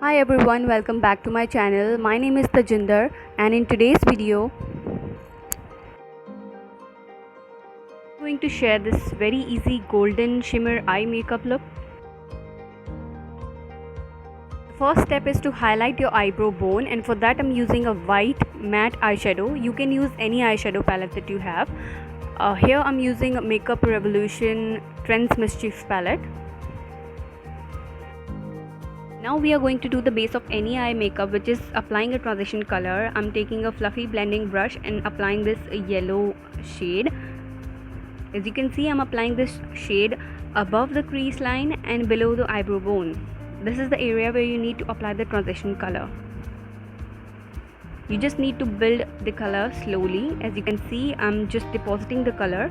Hi everyone, welcome back to my channel. My name is Tajinder, and in today's video I'm going to share this very easy golden shimmer eye makeup look. The first step is to highlight your eyebrow bone, and for that I'm using a white matte eyeshadow. You can use any eyeshadow palette that you have. Here I'm using a Makeup Revolution Trends Mischief palette. Now we are going to do the base of any eye makeup, which is applying a transition color. I'm taking a fluffy blending brush and applying this yellow shade. As you can see, I'm applying this shade above the crease line and below the eyebrow bone. This is the area where you need to apply the transition color. You just need to build the color slowly. As you can see, I'm just depositing the color,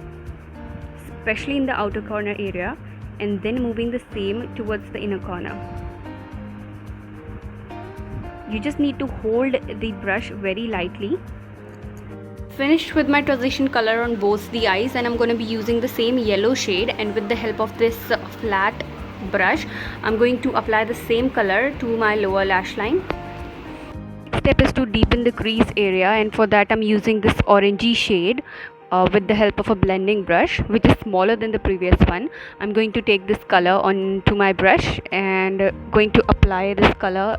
especially in the outer corner area, and then moving the same towards the inner corner. You just need to hold the brush very lightly. Finished with my transition color on both the eyes, and I'm going to be using the same yellow shade, and with the help of this flat brush I'm going to apply the same color to my lower lash line. Next step is to deepen the crease area, and for that I'm using this orangey shade with the help of a blending brush, which is smaller than the previous one. I'm going to take this color onto my brush and going to apply this color,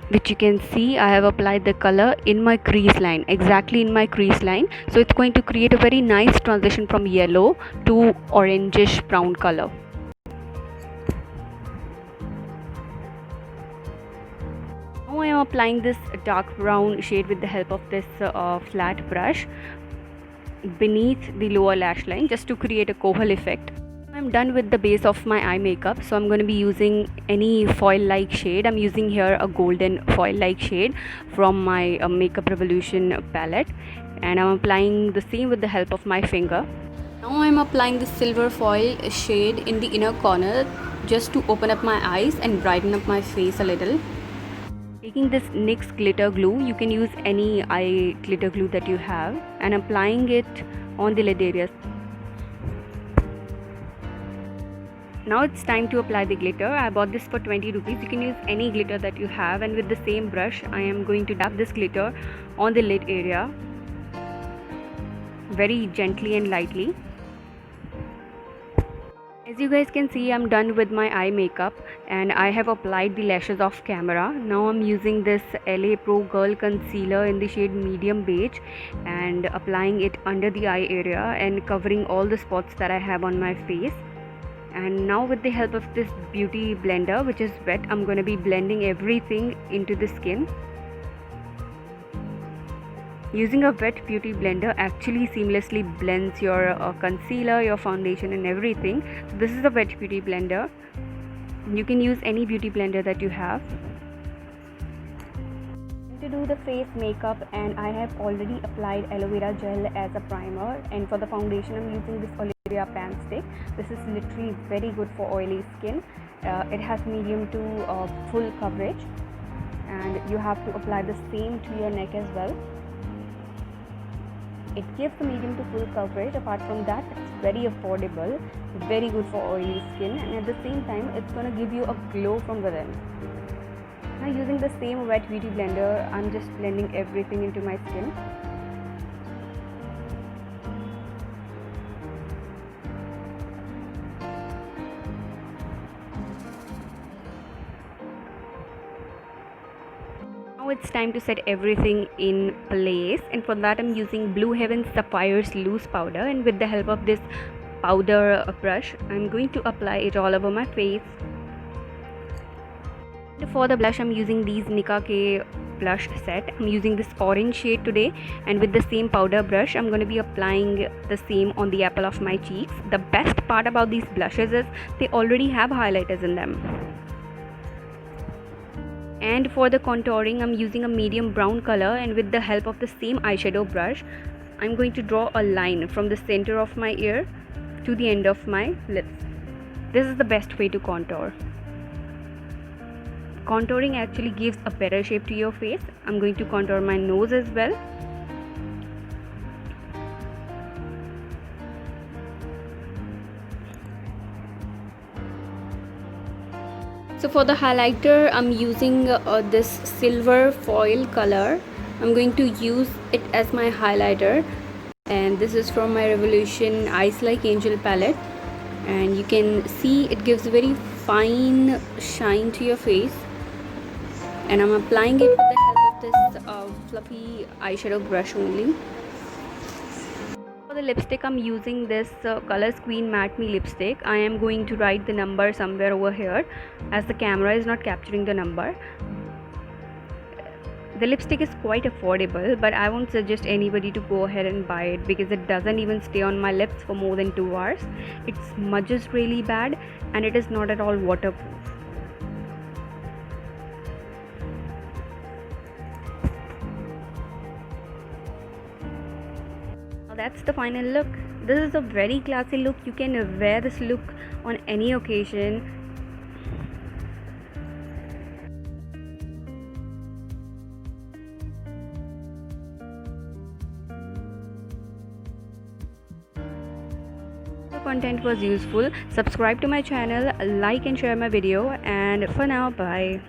which you can see I have applied the color in my crease line, exactly in my crease line. So it's going to create a very nice transition from yellow to orangish brown color. Now I am applying this dark brown shade with the help of this flat brush beneath the lower lash line, just to create a kohl effect. I'm done with the base of my eye makeup, so I'm going to be using any foil like shade. I'm using here a golden foil like shade from my Makeup Revolution palette, and I'm applying the same with the help of my finger. Now I'm applying the silver foil shade in the inner corner, just to open up my eyes and brighten up my face a little. Taking this NYX glitter glue, you can use any eye glitter glue that you have, and applying it on the lid areas. Now it's time to apply the glitter. I bought this for 20 rupees. You can use any glitter that you have, and with the same brush I am going to dab this glitter on the lid area very gently and lightly. As you guys can see, I'm done with my eye makeup and I have applied the lashes off camera. Now I'm using this LA Pro Girl concealer in the shade medium beige and applying it under the eye area and covering all the spots that I have on my face. And now with the help of this beauty blender, which is wet, I'm going to be blending everything into the skin. Using a wet beauty blender actually seamlessly blends your concealer, your foundation and everything. So this is a wet beauty blender. You can use any beauty blender that you have. To do the face makeup, and I have already applied aloe vera gel as a primer, and for the foundation I'm using this Olivia pan stick. This is literally very good for oily skin. It has medium to full coverage, and you have to apply the same to your neck as well. It gives the medium to full coverage. Apart from that, it's very affordable, very good for oily skin, and at the same time it's going to give you a glow from within. Now using the same wet beauty blender, I'm just blending everything into my skin. Now it's time to set everything in place, and for that I'm using Blue Heaven Sapphire's loose powder, and with the help of this powder brush I'm going to apply it all over my face. For the blush I'm using these Nika K blush set. I'm using this orange shade today, and with the same powder brush I'm going to be applying the same on the apple of my cheeks. The best part about these blushes is they already have highlighters in them. And for the contouring I'm using a medium brown color, and with the help of the same eyeshadow brush I'm going to draw a line from the center of my ear to the end of my lips. This is the best way to contour. Contouring actually gives a better shape to your face. I'm going to contour my nose as well. So for the highlighter, I'm using this silver foil color. I'm going to use it as my highlighter, and this is from my Revolution Eyes Like Angel palette, and you can see it gives a very fine shine to your face, and I'm applying it with the help of this fluffy eyeshadow brush only. For the lipstick, I'm using this Color Queen Matte Me lipstick. I am going to write the number somewhere over here as the camera is not capturing the number. The lipstick is quite affordable, but I won't suggest anybody to go ahead and buy it because it doesn't even stay on my lips for more than 2 hours. It smudges really bad and it is not at all waterproof. That's the final look. This is a very classy look. You can wear this look on any occasion. If the content was useful, subscribe to my channel, like and share my video, and for now, bye.